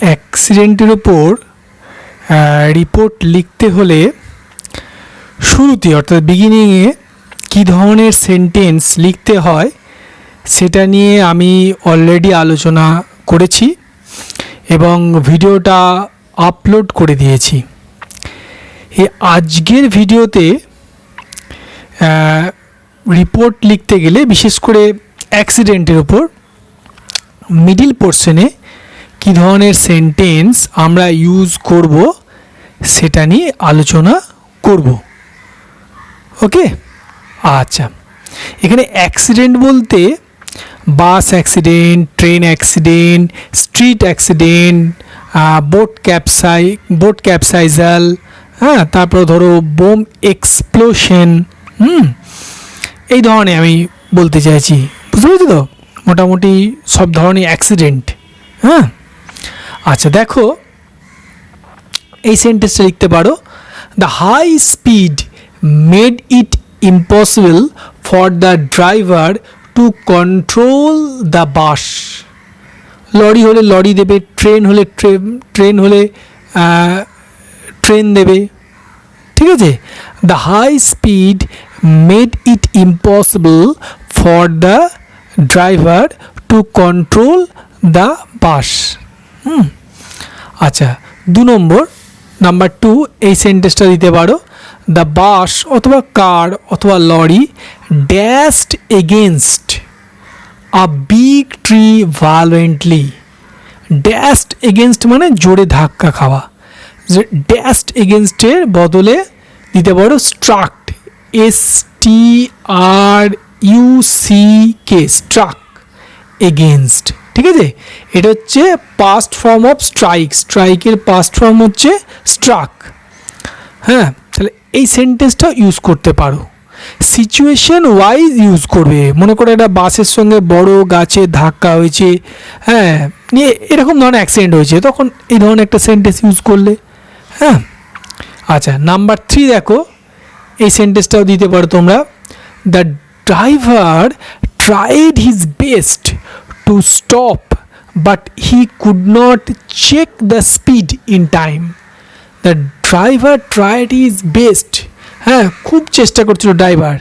অ্যাক্সিডেন্টের উপর রিপোর্ট লিখতে হলে শুরুতে অর্থাৎ বিগিনিংয়ে কী ধরনের সেন্টেন্স লিখতে হয় সেটা নিয়ে আমি অলরেডি আলোচনা করেছি এবং ভিডিওটা আপলোড করে দিয়েছি। এই আজকের ভিডিওতে রিপোর্ট লিখতে গেলে বিশেষ করে অ্যাক্সিডেন্টের উপর মিডিল পোর্শনে কী ধরনের সেন্টেন্স আমরা ইউজ করব সেটা নিয়ে আলোচনা করব। ওকে, আচ্ছা, এখানে অ্যাক্সিডেন্ট বলতে bus accident, train accident, street accident, boat capsizal, হ্যাঁ, তারপর ধরো বোম এক্সপ্লোশন, এই ধরনের আমি বলতে চাইছি। বুঝতে পেরেছি তো? মোটামুটি সব ধরনের অ্যাক্সিডেন্ট। হ্যাঁ, আচ্ছা, দেখো এই সেন্টেন্সটা লিখতে পারো, the high speed made it impossible for the driver to control the bus. Lorry হলে লরি দেবে, ট্রেন হলে ট্রেন হলে ট্রেন দেবে। ঠিক আছে, the high speed made it impossible for the driver to control the bus. আচ্ছা, 2 নম্বর, number 2, এই সেন্টেন্সটা দিতে পারো, দ্য বাস অথবা কার অথবা lorry dashed against a big tree violently. Dashed against মানে জোরে ধাক্কা খাওয়া। ড্যাশড এগেনস্টের বদলে দিতে পারো স্ট্রাক, STRUCK, স্ট্রাক এগেনস্ট। ঠিক আছে, এটা হচ্ছে পাস্ট ফর্ম অফ স্ট্রাইক। স্ট্রাইকের পাস্ট ফর্ম হচ্ছে স্ট্রাক। হ্যাঁ, তাহলে এই সেন্টেন্সটা ইউজ করতে পারো। সিচুয়েশন ওয়াইজ ইউজ করবে। মনে করো একটা বাসের সঙ্গে বড় গাছে ধাক্কা হয়েছে, হ্যাঁ, নিয়ে এরকম ধরনের অ্যাক্সিডেন্ট হয়েছে, তখন এই ধরনের একটা সেন্টেন্স ইউজ করলে। হ্যাঁ, আচ্ছা, নাম্বার 3 দেখো, এই সেন্টেন্সটাও দিতে পারো তোমরা, the driver tried his best to stop but he could not check the speed in time. The driver tried his best, হ্যাঁ, খুব চেষ্টা করছিল ড্রাইভার,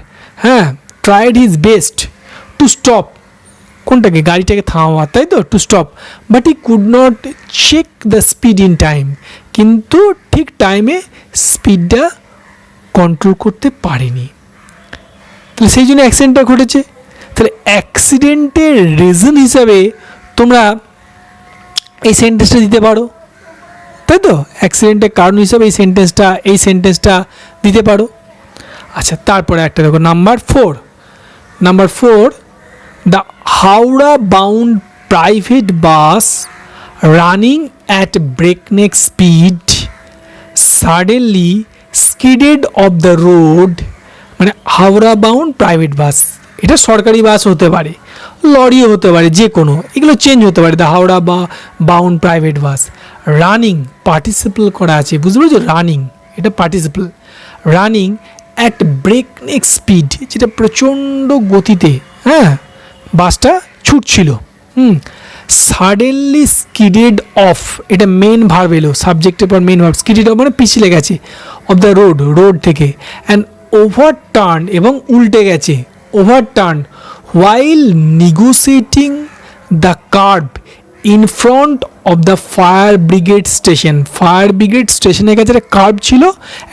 হ্যাঁ, tried his best to stop, কোনটাকে, গাড়িটাকে থামাওয়া, তাই তো, to stop, but he could not check the speed in time, কিন্তু ঠিক টাইমে স্পিডটা কন্ট্রোল করতে পারেনি। তাহলে সেই জন্য অ্যাক্সিডেন্টটা ঘটেছে। তাহলে অ্যাক্সিডেন্টের রিজন হিসাবে তোমরা এই সেন্টেন্সটা দিতে পারো, তাই তো, অ্যাক্সিডেন্টের কারণ হিসাবে এই সেন্টেন্সটা দিতে পারো। আচ্ছা, তারপরে একটা দেখো, number 4, the Howrah bound private bus running at breakneck speed suddenly skidded off the road. মানে হাওড়া বাউন্ড প্রাইভেট বাস, এটা সরকারি বাস হতে পারে, লরিও হতে পারে, যে কোনো, এগুলো চেঞ্জ হতে পারে। The Howrah bound private bus, running participle করা আছে, বুঝতে পেরেছো, রানিং এটা participle, running at breakneck speed, যেটা প্রচণ্ড গতিতে, হ্যাঁ, বাসটা ছুটছিল। সাডেনলি স্কিডেড অফ, এটা মেন ভার্ব এলো, সাবজেক্টের পর মেন ভার্ব, স্কিডেড অফ মানে পিছলে গেছে, অফ দ্য রোড থেকে, অ্যান্ড ওভারটার্ন এবং উল্টে গেছে, overturn while negotiating the curb in front of the fire brigade station. Fire brigade স্টেশনের কাছে একটা কার্ভ ছিল,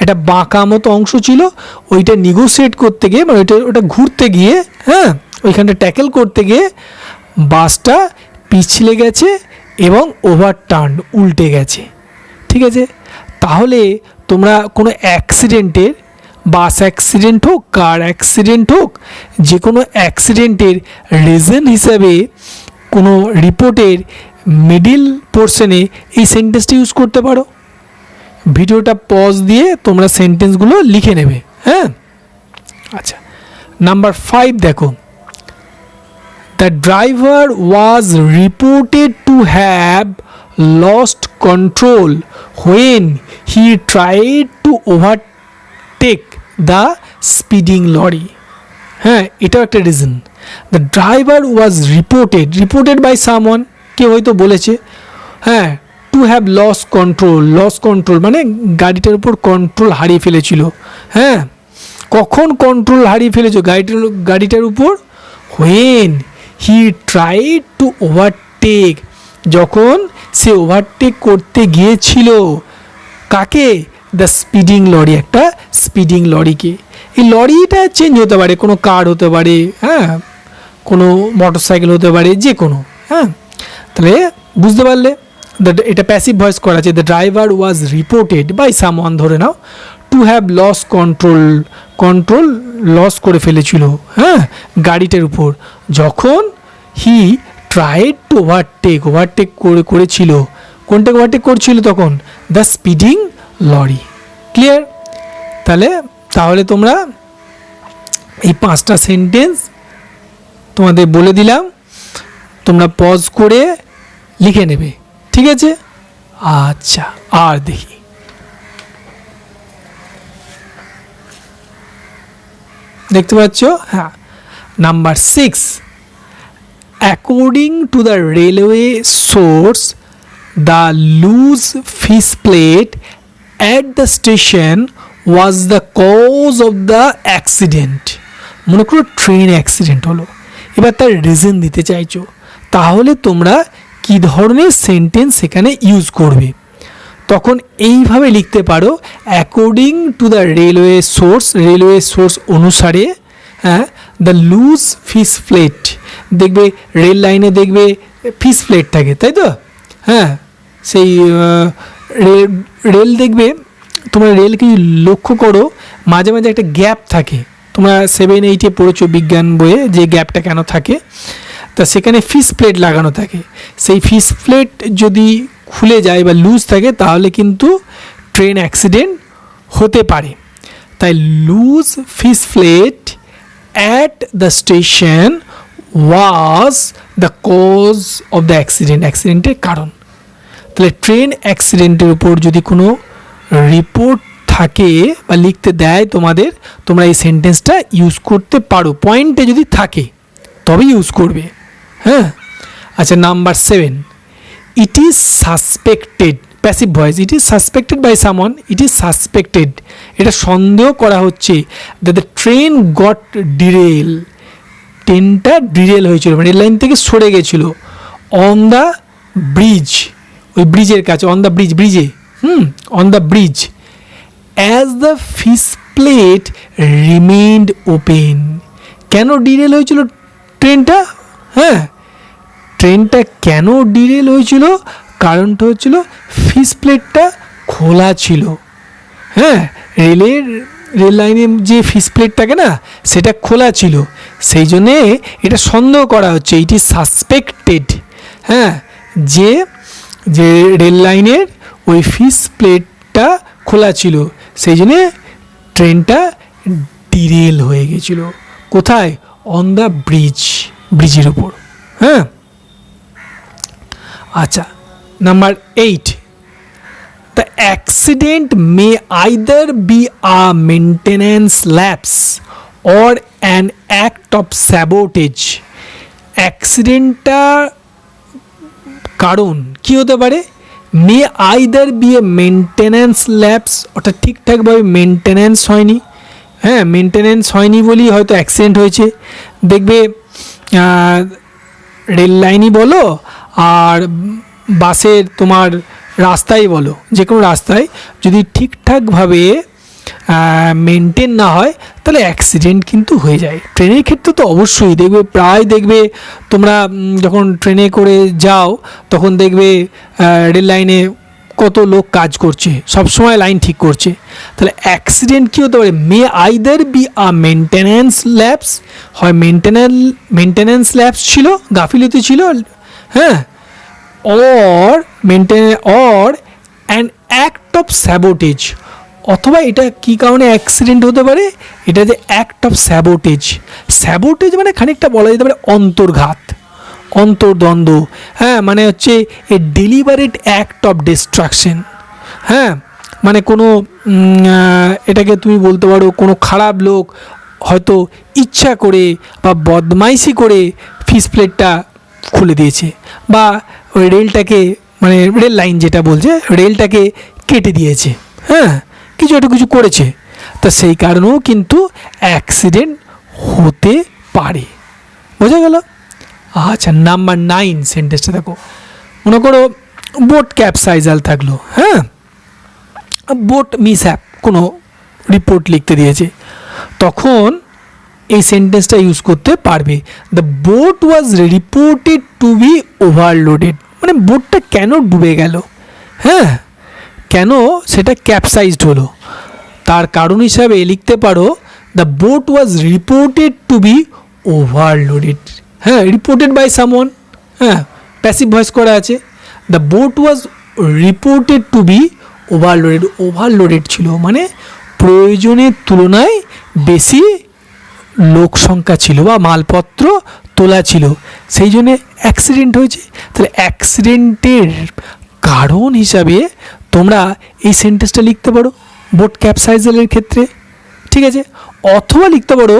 একটা বাঁকা মতো অংশ ছিল, ওইটা নেগোসিয়েট করতে গিয়ে, মানে ওটা ঘুরতে গিয়ে, হ্যাঁ, ওইখানটা ট্যাকেল করতে গিয়ে বাসটা পিছলে গেছে এবং ওভারটার্ন, উল্টে গেছে। ঠিক আছে, তাহলে তোমরা কোনো অ্যাক্সিডেন্টের, বাস অ্যাক্সিডেন্ট হোক, কার অ্যাক্সিডেন্ট হোক, যে কোনো অ্যাক্সিডেন্টের রিজন হিসাবে কোনো রিপোর্টের মিডিল পোর্শনে এই সেন্টেন্সটা ইউজ করতে পারো। ভিডিওটা পজ দিয়ে তোমরা সেন্টেন্সগুলো লিখে নেবে। হ্যাঁ, আচ্ছা, নাম্বার 5 দেখো, the driver was reported to have lost control when he tried to overtake the speeding lorry. হ্যাঁ, এটাও একটা reason. The driver was reported by someone, কেউ হয়তো বলেছে, হ্যাঁ, টু হ্যাভ লস কন্ট্রোল মানে গাড়িটার উপর কন্ট্রোল হারিয়ে ফেলেছিল। হ্যাঁ, কখন কন্ট্রোল হারিয়ে ফেলেছো গাড়িটার উপর? When he tried to overtake, যখন সে ওভারটেক করতে গিয়েছিল কাকে? দ্য স্পিডিং লরি, একটা স্পিডিং লরিকে। এই লরিটা চেঞ্জ হতে পারে, কোনো কার হতে পারে, হ্যাঁ, কোনো মোটর সাইকেল হতে পারে, যে কোনো। হ্যাঁ, তাহলে বুঝতে পারলে এটা প্যাসিভ ভয়েস করা আছে। The driver was reported by someone, ধরে নাও, to have lost control loss করে ফেলেছিল, হ্যাঁ, গাড়িটার উপর, যখন হি ট্রাইড টু ওভারটেক করেছিল। কোনটাকে ওভারটেক করছিল তখন? The speeding lorry. ক্লিয়ার? তাহলে তোমরা এই 5টা সেন্টেন্স তোমাদের বলে দিলাম, তোমরা পজ করে লিখে নেবে, ঠিক আছে? আচ্ছা, আর দেখি, দেখতে পাচ্ছ? হ্যাঁ, number 6, according to the railway source the loose fish plate at the station was the cause of the accident. মনে করো ট্রেন অ্যাক্সিডেন্ট হলো, এবার তার রিজন দিতে চাইছো, তাহলে তোমরা কী ধরনের সেন্টেন্স সেখানে ইউজ করবে? তখন এইভাবে লিখতে পারো, according to the railway source অনুসারে, হ্যাঁ, দ্য লুজ ফিস প্লেট, দেখবে রেল লাইনে দেখবে ফিস প্লেট থাকে, তাই তো? হ্যাঁ, সেই রেল দেখবে, তোমরা রেলকে লক্ষ্য করো, মাঝে মাঝে একটা গ্যাপ থাকে, তোমরা 7-8-এ পড়েছো বিজ্ঞান বইয়ে যে গ্যাপটা কেন থাকে। তা সেখানে ফিস প্লেট লাগানো থাকে, সেই ফিস প্লেট যদি খুলে যায় বা লুজ থাকে তাহলে কিন্তু ট্রেন অ্যাক্সিডেন্ট হতে পারে। তাই loose fish plate at the station was the cause of the অ্যাক্সিডেন্টের কারণ। তাহলে ট্রেন অ্যাক্সিডেন্টের উপর যদি কোনো রিপোর্ট থাকে বা লিখতে দেয় তোমাদের, তোমরা এই সেন্টেন্সটা ইউজ করতে পারো, পয়েন্টে যদি থাকে তবেই ইউজ করবে। হ্যাঁ, আচ্ছা, number 7, it is suspected, passive voice, it is suspected by someone, it is suspected, এটা সন্দেহ করা হচ্ছে, that the train got derail, ট্রেনটা ডিরেল হয়েছিল, রেল লাইন থেকে সরে গেছিলো, অন দ্য ব্রিজ, ওই ব্রিজের কাছে, অন দ্য ব্রিজে, on the bridge, as the fish plate remained open. কেন ডিরেল হয়েছিল ট্রেনটা? হ্যাঁ, ট্রেনটা কেন ডিরেল হয়েছিল? কারণটা হচ্ছিল ফিস প্লেটটা খোলা ছিল। হ্যাঁ, রেল লাইনে যে ফিস প্লেট থাকে না, সেটা খোলা ছিল, সেই জন্যে এটা সন্দেহ করা হচ্ছে, ইট ইজ সাসপেক্টেড, হ্যাঁ, যে রেল লাইনের ওই ফিস প্লেটটা খোলা ছিল, সেই জন্যে ট্রেনটা ডিরেল হয়ে গেছিল। কোথায়? অন দ্য ব্রিজের উপর। হ্যাঁ, আচ্ছা, number 8, the accident may either be a maintenance lapse or an act of sabotage. অ্যাক্সিডেন্টটা কারণ কী হতে পারে? May either be a maintenance lapse, অর্থাৎ ঠিকঠাকভাবে মেনটেন্যান্স হয়নি, হ্যাঁ, মেনটেন্যান্স হয়নি বলেই হয়তো অ্যাক্সিডেন্ট হয়েছে। দেখবে রেল লাইনই বলো আর বাসের তোমার রাস্তাই বলো, যে কোনো রাস্তায় যদি ঠিকঠাকভাবে মেনটেন না হয় তাহলে অ্যাক্সিডেন্ট কিন্তু হয়ে যায়। ট্রেনের ক্ষেত্রে তো অবশ্যই দেখবে, প্রায় দেখবে তোমরা যখন ট্রেনে করে যাও তখন দেখবে রেল লাইনে কত লোক কাজ করছে, সবসময় লাইন ঠিক করছে। তাহলে অ্যাক্সিডেন্ট কী হতে পারে? May either be a maintenance lapse, হয় মেনটেন্যান্স ল্যাপস ছিল, গাফিলতি ছিল, হ্যাঁ, or an act of sabotage, অথবা এটা কী কারণে অ্যাক্সিডেন্ট হতে পারে? এটা যে অ্যাক্ট অফ স্যাবোটেজ মানে খানিকটা বলা যেতে পারে অন্তর্ঘাত, অন্তর্দ্বন্দ্ব, হ্যাঁ, মানে হচ্ছে এ ডেলিভারেট অ্যাক্ট অফ ডিস্ট্রাকশন। হ্যাঁ, মানে কোনো এটাকে তুমি বলতে পারো কোনো খারাপ লোক হয়তো ইচ্ছা করে বা বদমাইশি করে ফিস প্লেটটা খুলে দিয়েছে, বা ওই রেলটাকে মানে রেল লাইন যেটা বলছে, রেলটাকে কেটে দিয়েছে, হ্যাঁ, কিছু একটা কিছু করেছে, তা সেই কারণেও কিন্তু অ্যাক্সিডেন্ট হতে পারে। বোঝা গেল? আচ্ছা, নাম্বার 9 সেন্টেন্সটা দেখো। মনে করো বোট ক্যাপসাইজাল থাকলো, হ্যাঁ, বোট মিসহ্যাপ কোনো রিপোর্ট লিখতে দিয়েছে, তখন এই সেন্টেন্সটা ইউজ করতে পারবে। The boat was reported to be overloaded, মানে বোটটা কেন ডুবে গেল, হ্যাঁ, কেন সেটা ক্যাপসাইজড হলো, তার কারণ হিসাবে লিখতে পারো the boat was reported to be overloaded. হ্যাঁ, রিপোর্টেড বাই সামওয়ান, হ্যাঁ, প্যাসিভ ভয়েস করা আছে। The boat was reported to be overloaded, overloaded ছিল মানে প্রয়োজনের তুলনায় বেশি লোক সংখ্যা ছিল বা মালপত্র তোলা ছিল, সেই জন্যে অ্যাক্সিডেন্ট হয়েছে। তাহলে অ্যাক্সিডেন্টের কারণ হিসাবে তোমরা এই সেন্টেন্সটা লিখতে পারো বোট ক্যাপসাইজালের ক্ষেত্রে, ঠিক আছে। অথবা লিখতে পারো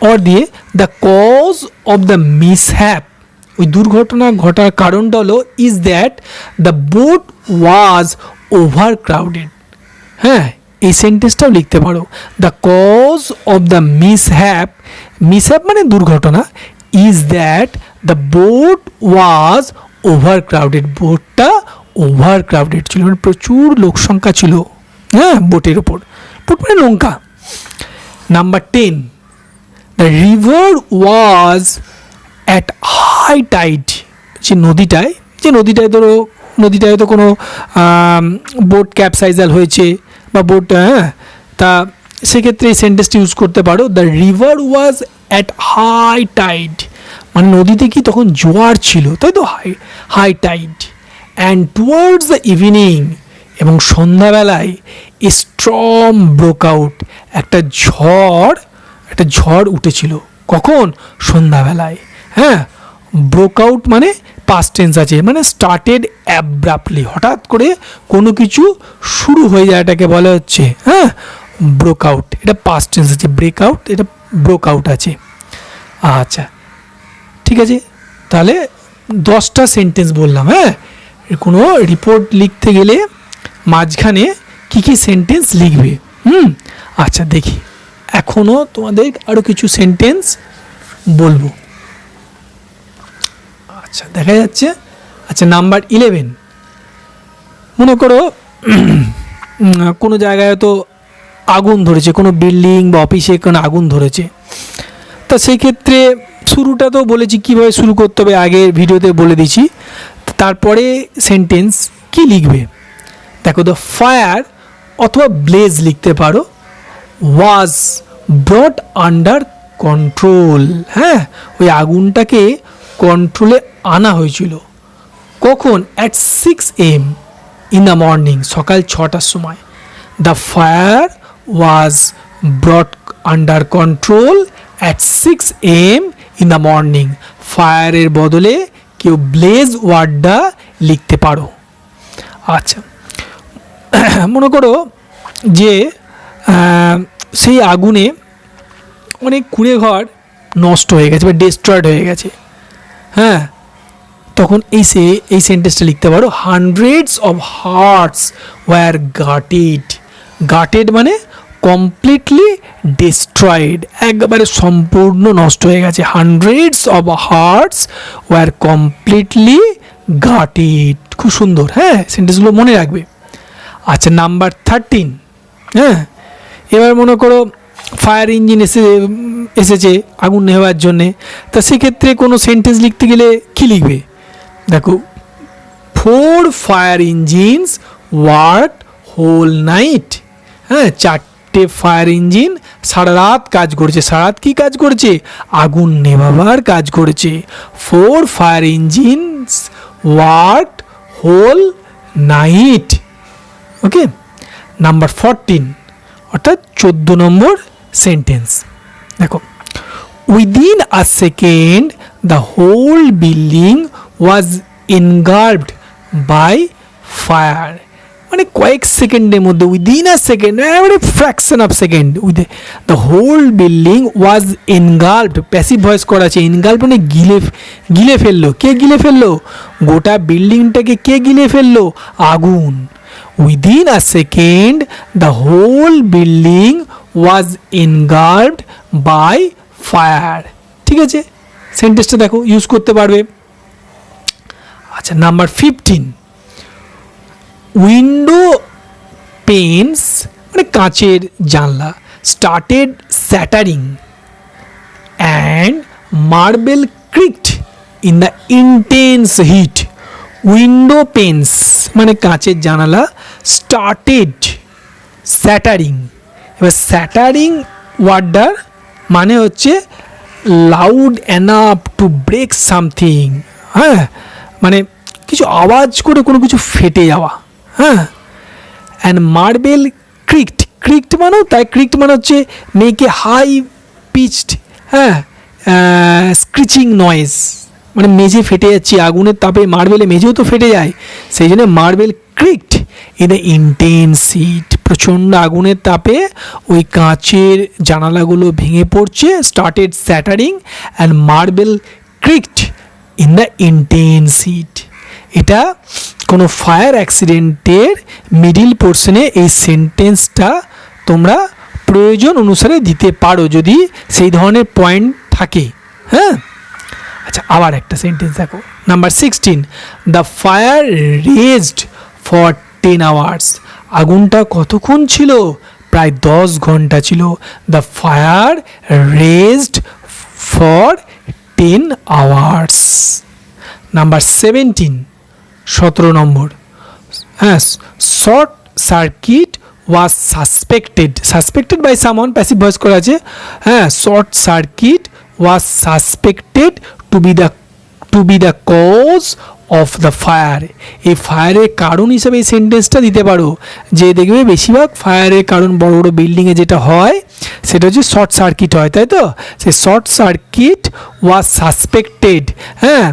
অর দিয়ে the cause of the mishap, ওই দুর্ঘটনা ঘটার কারণটা হলো is that the boat was overcrowded. হ্যাঁ, এই সেন্টেন্সটাও লিখতে পারো the cause of the mishap, mishap মানে দুর্ঘটনা, is that the boat was overcrowded, বোটটা ওভার ক্রাউডেড ছিল, মানে প্রচুর লোক সংখ্যা ছিল, হ্যাঁ, বোটের উপর, বোট মানে নৌকা। Number 10, the river was at high tide, যে নদীটায় ধরো নদীটায় তো কোনো বোট ক্যাপসাইজাল হয়েছে বা বোট, হ্যাঁ, তা সেক্ষেত্রে এই সেন্টেন্সটি ইউজ করতে পারো the river was at high tide, মানে নদীতে কি তখন জোয়ার ছিল, তাই তো, high tide. And towards the evening, এবং সন্ধ্যাবেলায় স্ট্রম ব্রোক আউট, একটা ঝড় উঠেছিল, কখন? সন্ধ্যাবেলায়, হ্যাঁ। ব্রোক আউট মানে পাস্ট টেন্স আছে, মানে স্টার্টেড অ্যাব্রাপ্টলি, হঠাৎ করে কোনো কিছু শুরু হয়ে যায়, এটাকে বলা হচ্ছে, হ্যাঁ, ব্রোক আউট। এটা পাস্ট টেন্স আছে, ব্রেক আউট, এটা ব্রোক আউট আছে। আচ্ছা, ঠিক আছে, তাহলে 10টা সেন্টেন্স বললাম, হ্যাঁ। কোনো রিপোর্ট লিখতে গেলে মাঝখানে কী কী সেন্টেন্স লিখবে, আচ্ছা দেখি, এখনও তোমাদের আরও কিছু সেন্টেন্স বলবো। আচ্ছা, দেখা যাচ্ছে। আচ্ছা, নাম্বার 11, মনে করো কোনো জায়গায় তো আগুন ধরেছে, কোনো বিল্ডিং বা অফিসে কোনো আগুন ধরেছে, তা সেই ক্ষেত্রে শুরুটা তো বলেছি কীভাবে শুরু করতে হবে, আগের ভিডিওতে বলে দিছি। তারপরে সেন্টেন্স কি লিখবে দেখো, দ্য ফায়ার অথবা ব্লেজ লিখতে পারো, ওয়াজ ব্রট আন্ডার কন্ট্রোল, হ্যাঁ, ওই আগুনটাকে কন্ট্রোলে আনা হয়েছিল, কখন? At 6 AM in the morning, সকাল 6টার সময়। The fire was ব্রট under control at 6 AM in the morning, ফায়ারের বদলে কেউ ব্লেজ ওয়ার্ডটা লিখতে পারো। আচ্ছা, মনে করো যে সেই আগুনে অনেক কুঁড়ে ঘর নষ্ট হয়ে গেছে বা ডিস্ট্রয়েড হয়ে গেছে, হ্যাঁ, তখন এই সেন্টেন্সটা লিখতে পারো hundreds of hearts were gutted মানে কমপ্লিটলি ডিস্ট্রয়েড, একবারে সম্পূর্ণ নষ্ট হয়ে গেছে, hundreds of hearts were completely gutted. খুব সুন্দর, হ্যাঁ, সেন্টেন্সগুলো মনে রাখবে। আচ্ছা, নাম্বার 13, হ্যাঁ, এবার মনে করো ফায়ার ইঞ্জিন এসেছে আগুন নেওয়ার জন্যে, তা সেক্ষেত্রে কোনো সেন্টেন্স লিখতে গেলে কী লিখবে দেখো, 4 fire engines work whole night, হ্যাঁ, 4টে ফায়ার ইঞ্জিন সারা রাত কাজ করেছে, সারা রাত কী কাজ করেছে? আগুন নেভাবার কাজ করেছে। 4 fire engines work whole night. Okay, number 14 অর্থাৎ 14 নম্বর সেন্টেন্স দেখো, within a second the whole building was engulfed by fire, মানে কয়েক সেকেন্ডের মধ্যে, উইদিন আ সেকেন্ড, মানে fraction of second, the whole building was engulfed, passive voice করা আছে, এনগাল্প মানে গিলে ফেললো। কে গিলে ফেললো? গোটা বিল্ডিংটাকে কে গিলে ফেললো? আগুন। Within a second the whole building was engulfed by fire. ঠিক আছে, সেন্টেন্সটা দেখো, ইউজ করতে পারবে। আচ্ছা, নাম্বার 15, উইন্ডো পেনস মানে কাঁচের জানলা started shattering and marble cracked in the intense heat. Window panes মানে কাঁচের জানালা, স্টার্টেড স্যাটারিং। এবার স্যাটারিং ওয়ার্ডটার মানে হচ্ছে loud enough to break something, হ্যাঁ, মানে কিছু আওয়াজ করে কোনো কিছু ফেটে যাওয়া, হ্যাঁ। অ্যান্ড মার্বেল ক্রিকড, ক্রিকড মানেও তাই, ক্রিকড মানে হচ্ছে মেক এ হাই পিচড, হ্যাঁ, স্ক্রিচিং নয়েজ, মানে মেঝে ফেটে যাচ্ছে আগুনের তাপে, মার্বেলে মেঝেও তো ফেটে যায়, সেই জন্য marble cracked in the intense heat, প্রচণ্ড আগুনের তাপে ওই কাঁচের জানালাগুলো ভেঙে পড়ছে, started shattering and marble cracked in the intense heat. এটা কোনো ফায়ার অ্যাক্সিডেন্টের মিডিল পোর্শনে এই সেন্টেন্সটা তোমরা প্রয়োজন অনুসারে দিতে পারো যদি সেই ধরনের পয়েন্ট থাকে, হ্যাঁ। আচ্ছা, আবার একটা সেন্টেন্স দেখো, number 16, the fire raged for 10 hours. আগুনটা কতক্ষণ ছিল? প্রায় 10 ঘন্টা ছিল। The fire raged for 10 hours. Number 17, 17 number, হ্যাঁ, short circuit was suspected by someone, passive voice করা আছে, হ্যাঁ। Short circuit was suspected to be the cause of the fire. এই ফায়ারের কারণ হিসেবে এই সেন্টেন্সটা দিতে পারো, যে দেখবে বেশিরভাগ ফায়ারের কারণ বড় বড় বিল্ডিংয়ে যেটা হয় সেটা হচ্ছে শর্ট সার্কিট হয়, তাই তো। সেই শর্ট সার্কিট ওয়াজ সাসপেক্টেড, হ্যাঁ,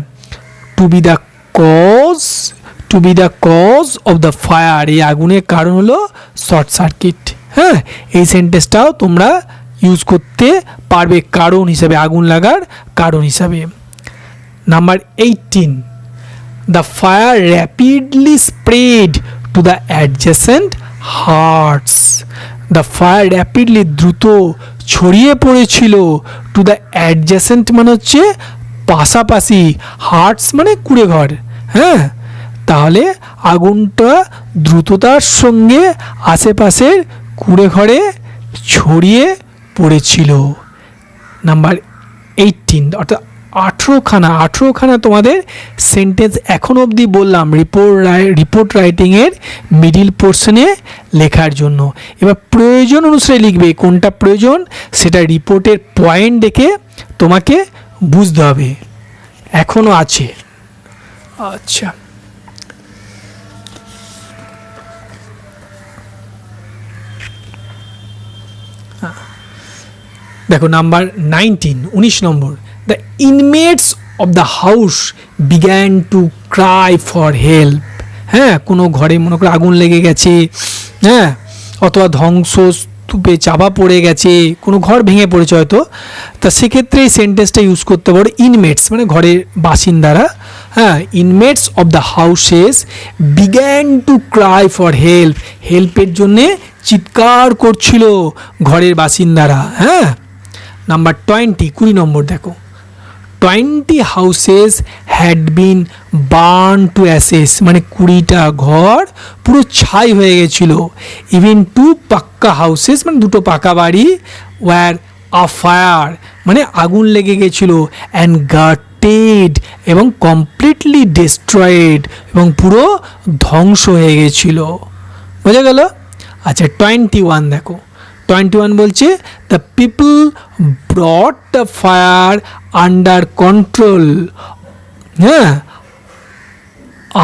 to be the cause of the fire. এই আগুনের কারণ হলো শর্ট সার্কিট, হ্যাঁ। এই সেন্টেন্সটাও তোমরা ইউজ করতে পারবে কারণ হিসাবে, আগুন লাগার কারণ হিসাবে। Number 18, the fire rapidly spread to the adjacent huts. The fire rapidly, দ্রুত ছড়িয়ে পড়েছিল, টু দ্য অ্যাডজেসেন্ট মানে হচ্ছে পাশাপাশি, হার্টস মানে কুঁড়েঘর, হ্যাঁ। তাহলে আগুনটা দ্রুততার সঙ্গে আশেপাশের কুঁড়েঘরে ছড়িয়ে পড়েছিল। নাম্বার 18, অর্থাৎ 18খানা তোমাদের সেন্টেন্স এখন অবধি বললাম রিপোর্ট রাইটিংয়ের মিডিল পোর্শনে লেখার জন্য। এবার প্রয়োজন অনুসারে লিখবে, কোনটা প্রয়োজন সেটা রিপোর্টের পয়েন্ট দেখে তোমাকে বুঝতে হবে। এখনও আছে। আচ্ছা, দেখো number 19, 19 number, the inmates of the house began to cry for help. হ্যাঁ, কোনো ঘরে মনে করে আগুন লেগে গেছে, হ্যাঁ, অথবা ধ্বংসস্তূপে চাপা পড়ে গেছে, কোনো ঘর ভেঙে পড়েছে হয়তো, তা সেক্ষেত্রে এই সেন্টেন্সটা ইউজ করতে পারো। ইনমেটস মানে ঘরের বাসিন্দারা, হ্যাঁ, inmates of the houses began to cry for help, হেল্পের জন্যে চিৎকার করছিল ঘরের বাসিন্দারা, হ্যাঁ। নাম্বার 20, 20 নম্বর দেখো, 20 houses had been burn to ashes, মানে 20টা ঘর পুরো ছাই হয়ে গেছিল। ইভেন 2 পাক্কা হাউসেস মানে 2টো পাকা বাড়ি, ওয়ার আ ফায়ার মানে আগুন লেগে গেছিল, অ্যান্ড গাটেড এবং কমপ্লিটলি ডিস্ট্রয়েড এবং পুরো ধ্বংস হয়ে গেছিল। বোঝা গেল? আচ্ছা, 21 দেখো, 21 বলছে, the people ব্রট the fire under control, হ্যাঁ,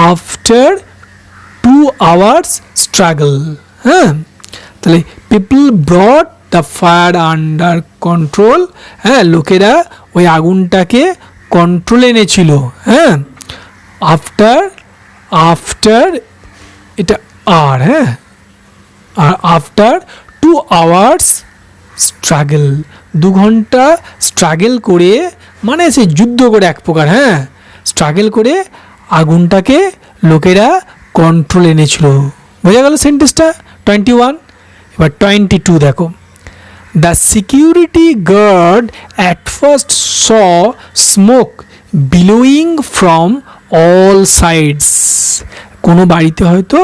আফটার 2 hours স্ট্রাগল। হ্যাঁ, তাহলে people ব্রট the fire under control, হ্যাঁ, লোকেরা ওই আগুনটাকে কন্ট্রোলে এনেছিল, হ্যাঁ, আফটার এটা আর হ্যাঁ, আর আফটার 2 hours স্ট্রাগল, 2 ঘন্টা স্ট্রাগল করে, মানে সে যুদ্ধ করে এক প্রকার, হ্যাঁ স্ট্রাগল করে আগুনটাকে লোকেরা কন্ট্রোল এনেছিল। বোঝা গেল সেন্টেন্সটা 21। এবার 22 দেখো, the security guard at first saw smoke billowing from all sides. কোনো বাড়িতে হয়তো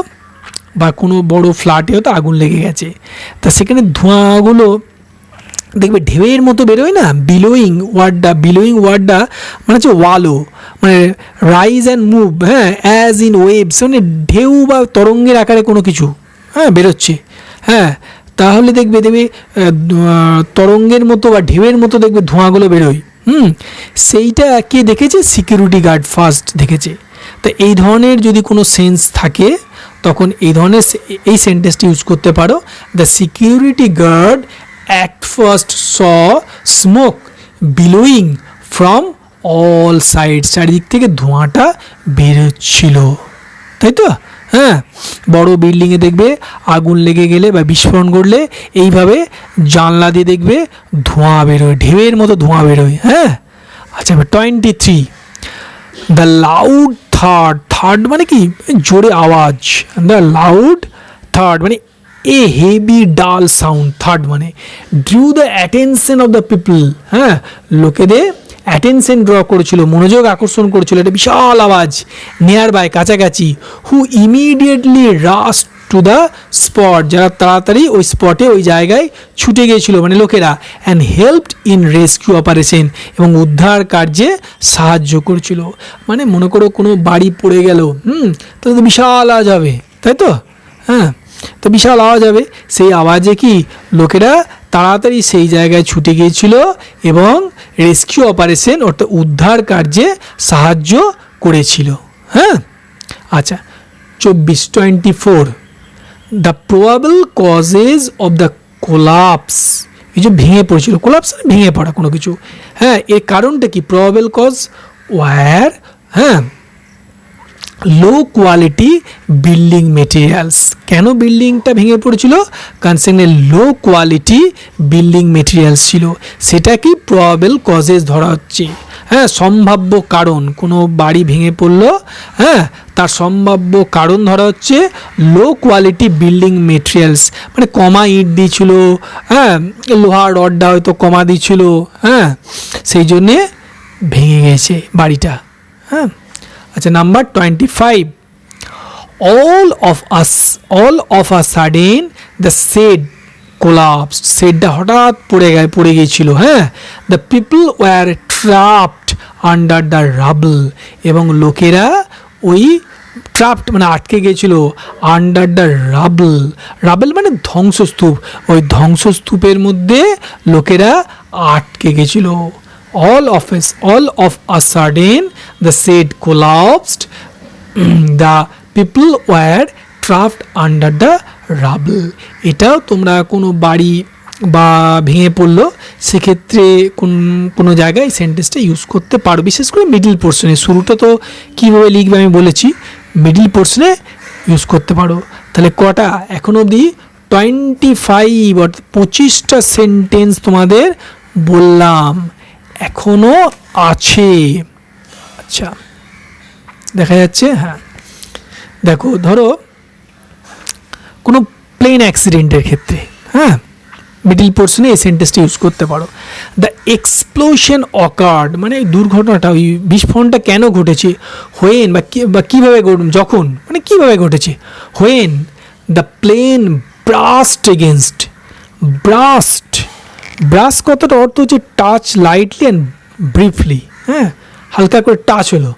বা কোনো বড় ফ্ল্যাটে হয়তো আগুন লেগে গেছে, তা সেখানে ধোঁয়াগুলো দেখবে ঢেউয়ের মতো বেরোয় না। বিলোয়িং ওয়ার্ডটা মানে হচ্ছে ওয়ালো, মানে রাইজ অ্যান্ড মুভ, হ্যাঁ অ্যাজ ইন ওয়েভস, মানে ঢেউ বা তরঙ্গের আকারে কোনো কিছু হ্যাঁ বেরোচ্ছে, হ্যাঁ তাহলে দেখবে তরঙ্গের মতো বা ঢেউয়ের মতো দেখবে ধোঁয়াগুলো বেরোয়। সেইটা কে দেখেছে? সিকিউরিটি গার্ড ফার্স্ট দেখেছে। তো এই ধরনের যদি কোনো সেন্স থাকে তখন এই ধরনের এই সেন্টেন্সটি ইউজ করতে পারো, the security guard at first saw smoke billowing from all side, চারিদিক থেকে ধোঁয়াটা বেরোচ্ছিল, তাই তো। হ্যাঁ, বড় বিল্ডিংয়ে দেখবে আগুন লেগে গেলে বা বিস্ফোরণ ঘটলে এইভাবে জানলা দিয়ে দেখবে ধোঁয়া বেরোয়, ঢেউয়ের মতো ধোঁয়া বেরোয়। হ্যাঁ, আচ্ছা 23, দ্য লাউড থার্ড মানে কি? জোরে আওয়াজ। দ্য লাউড থার্ড মানে এ হেভি ডাল সাউন্ড, থার্ড মানে drew the attention of the people, হ্যাঁ লোকেদের অ্যাটেনশন ড্র করেছিল, মনোযোগ আকর্ষণ করেছিল, এটা বিশাল আওয়াজ, নিয়ার বাই কাছাকাছি, who immediately rush to the spot, যারা তাড়াতাড়ি ওই স্পটে ওই জায়গায় ছুটে গিয়েছিল মানে লোকেরা, and helped in rescue operation, এবং উদ্ধার কার্যে সাহায্য করেছিল। মানে মনে করো কোনো বাড়ি পড়ে গেল, তাহলে তো বিশাল আওয়াজ হবে, তাই তো। হ্যাঁ, তো বিশাল আওয়াজ হবে, সেই আওয়াজে কি লোকেরা তাড়াতাড়ি সেই জায়গায় ছুটে গিয়েছিল এবং রেস্কিউ অপারেশন অর্থাৎ উদ্ধার কার্যে সাহায্য করেছিল। হ্যাঁ, আচ্ছা 24, the probable causes of the collapse, এই যে ভেঙে পড়েছিল, কোলাপস ভেঙে পড়া কোনো কিছু, হ্যাঁ এর কারণটা কি? প্রবাবল কজ ওয়ার, হ্যাঁ লো কোয়ালিটি বিল্ডিং মেটেরিয়ালস। কেন বিল্ডিংটা ভেঙে পড়েছিল? কারণ সেখানে লো কোয়ালিটি বিল্ডিং মেটেরিয়ালস ছিল, সেটা কি প্রবাবল কজেস ধরা হচ্ছে। হ্যাঁ, সম্ভাব্য কারণ, কোনো বাড়ি ভেঙে পড়লো, হ্যাঁ তার সম্ভাব্য কারণ ধরা হচ্ছে লো কোয়ালিটি বিল্ডিং মেটেরিয়ালস, মানে কমা ইট দিয়েছিল, হ্যাঁ লোহার রডটা হয়তো কমা দিয়েছিল, হ্যাঁ সেই জন্যে ভেঙে গেছে বাড়িটা। হ্যাঁ, আচ্ছা number 25, all of a sudden the shed collapsed, শেডটা হঠাৎ পড়ে গিয়েছিল। হ্যাঁ, the people were trapped under the rubble, এবং লোকেরা ওই ট্রাপড মানে আটকে গিয়েছিল আন্ডার দ্য রাবল মানে ধ্বংসস্তূপ, ওই ধ্বংসস্তূপের মধ্যে লোকেরা আটকে গেছিল। all of a sudden the shed collapsed, the people were trapped under the rubble। এটাও তোমরা কোনো বাড়ি বা ভেঙে পড়লো সেক্ষেত্রে কোনো জায়গায় সেন্টেন্সটা ইউজ করতে পারো, বিশেষ করে মিডল পোর্শনে। শুরুটা তো কীভাবে লিখবে আমি বলেছি, মিডল পোর্শনে ইউজ করতে পারো। তাহলে কটা এখন অবধি 25 অর্থাৎ 25টা সেন্টেন্স তোমাদের বললাম, এখনো আছে। আচ্ছা দেখা যাচ্ছে, হ্যাঁ দেখো ধরো কোনো প্লেন অ্যাক্সিডেন্টের ক্ষেত্রে, হ্যাঁ মিডল পোর্শনে এই সেন্টেন্সটা ইউজ করতে পারো। দ্য এক্সপ্লোশন অকার্ড মানে দুর্ঘটনাটা, ওই বিস্ফোরণটা কেন ঘটেছে, হোয়েন বা কীভাবে যখন মানে কীভাবে ঘটেছে, when the plane ব্রাস্ট against, blast কথাটা অর্থ হচ্ছে টাচ লাইটলি অ্যান্ড ব্রিফলি, হ্যাঁ হালকা করে টাচ হলো।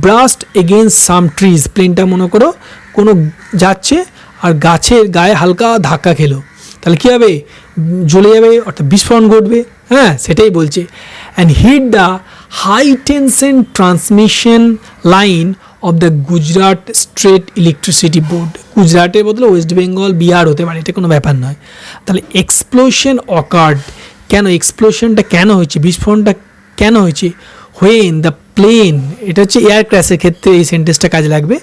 ব্রাস্ট এগেনস্ট সাম ট্রিজ, প্লেনটা মনে করো কোনো যাচ্ছে আর গাছের গায়ে হালকা ধাক্কা খেলো, তাহলে কী হবে? জ্বলে যাবে অর্থাৎ বিস্ফোরণ ঘটবে। হ্যাঁ সেটাই বলছে। And hit the high tension transmission line of the Gujarat state electricity board, গুজরাটের বদলে ওয়েস্ট বেঙ্গল বিহার হতে পারে, এটা কোনো ব্যাপার নয়। তাহলে এক্সপ্লোশন অকার্ড, কেন এক্সপ্লোশনটা কেন হয়েছে, বিস্ফোরণটা কেন হয়েছে? হোয়েন দ্য প্লেন, এটা হচ্ছে এয়ার ক্র্যাশের ক্ষেত্রে এই সেন্টেন্সটা কাজে লাগবে।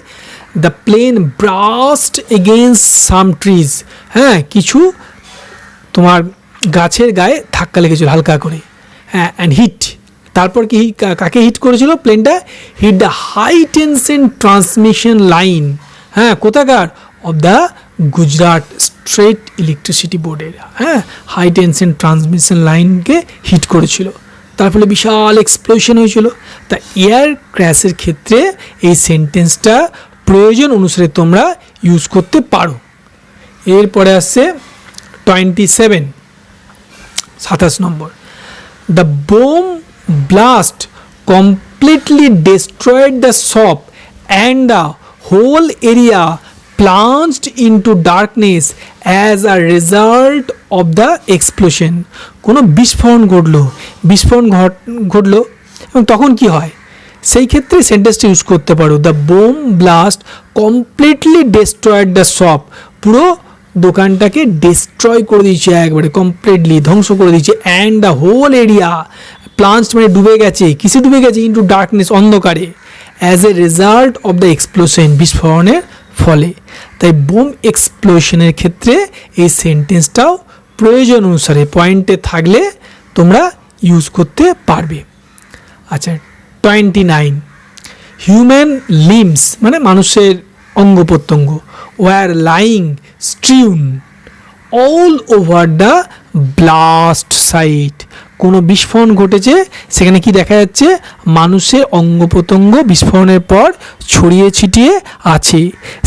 The plane ব্রাস্ট against some trees, হ্যাঁ কিছু তোমার গাছের গায়ে ধাক্কা লেগেছিল হালকা করে, হ্যাঁ অ্যান্ড হিট, তারপর কি কাকে হিট করেছিল প্লেনটা? Hit the high tension transmission line, হ্যাঁ কোথাকার? Of the Gujarat state electricity বোর্ডের, হ্যাঁ হাই টেনশন ট্রান্সমিশন লাইনকে হিট করেছিল, তার ফলে বিশাল এক্সপ্লোশন হয়েছিল। তা এয়ার ক্র্যাশের ক্ষেত্রে এই সেন্টেন্সটা প্রয়োজন অনুসারে তোমরা ইউজ করতে পারো। এরপরে আসছে 27 নম্বর, the bomb blast completely destroyed the shop and the whole area plunged into darkness as a result of the explosion. কোনো বিস্ফোরণ ঘটলো এবং তখন কি হয়, সেই ক্ষেত্রে সেন্টেন্সটা ইউজ করতে পারো, the bomb blast completely destroyed the shop, পুরো দোকানটাকে ডিস্ট্রয় করে দিয়েছে, একবারে কমপ্লিটলি ধ্বংস করে দিয়েছে, and the whole area plunged মানে ডুবে গেছে, কিসে ডুবে গেছে? ইনটু ডার্কনেস, অন্ধকারে, as a result of the explosion, বিস্ফোরণের ফলে। তাই বোম এক্সপ্লোশনের ক্ষেত্রে এই সেন্টেন্সটাও প্রয়োজন অনুসারে পয়েন্টে থাকলে তোমরা ইউজ করতে পারবে। আচ্ছা 29, হিউম্যান লিমস মানে মানুষের অঙ্গ প্রত্যঙ্গ, were lying strewn all over the blast site, কোনো বিস্ফোরণ ঘটেছে সেখানে কি দেখা যাচ্ছে? মানুষের অঙ্গ প্রত্যঙ্গ বিস্ফোরণের পর ছড়িয়ে ছিটিয়ে আছে।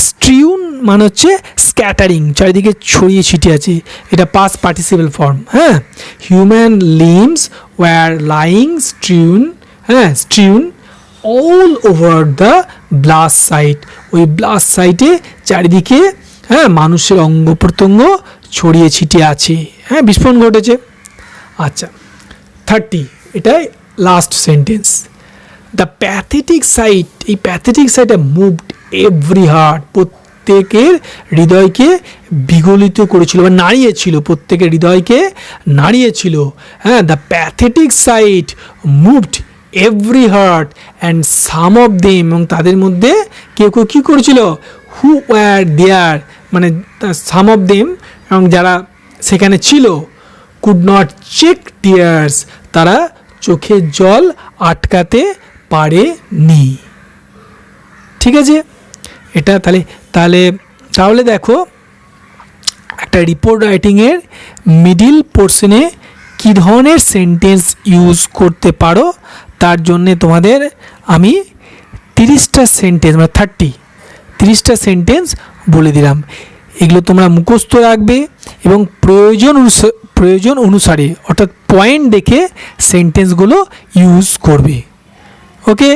স্ট্রিউন মানে হচ্ছে স্ক্যাটারিং, চারিদিকে ছড়িয়ে ছিটিয়ে আছে, এটা পাস্ট পার্টিসিপেল ফর্ম, হ্যাঁ human limbs were lying strewn, হ্যাঁ strewn all over the blast site, ওই ব্লাস্ট সাইটে চারিদিকে হ্যাঁ মানুষের অঙ্গ প্রত্যঙ্গ ছড়িয়ে ছিটিয়ে আছে, হ্যাঁ বিস্ফোরণ ঘটেছে। আচ্ছা 30, এটাই last sentence, the pathetic sight, এই প্যাথেটিক সাইটে মুভড এভরি হার্ট, প্রত্যেকের হৃদয়কে বিগলিত করেছিল বা নাড়িয়েছিল, প্রত্যেকের হৃদয়কে নাড়িয়েছিল, হ্যাঁ the pathetic sight moved every heart and some of them, এবং তাদের মধ্যে কেউ কেউ কী করেছিল? হু ওয়ার দেয়ার মানে সাম অফ দেম, এবং যারা সেখানে ছিল, কুড নট চেক টিয়ার্স, তারা চোখের জল আটকাতে পারেনি। ঠিক আছে, এটা তাহলে দেখো একটা রিপোর্ট রাইটিংয়ের মিডিল পোর্শনে কী ধরনের সেন্টেন্স ইউজ করতে পারো, তার জন্যে তোমাদের আমি 30টা সেন্টেন্স মানে 30টা সেন্টেন্স বলে দিলাম। এগুলো তোমরা মুখস্থ রাখবে এবং প্রয়োজন অনুসারে অর্থাৎ পয়েন্ট দেখে সেন্টেন্সগুলো ইউজ করবে। ওকে।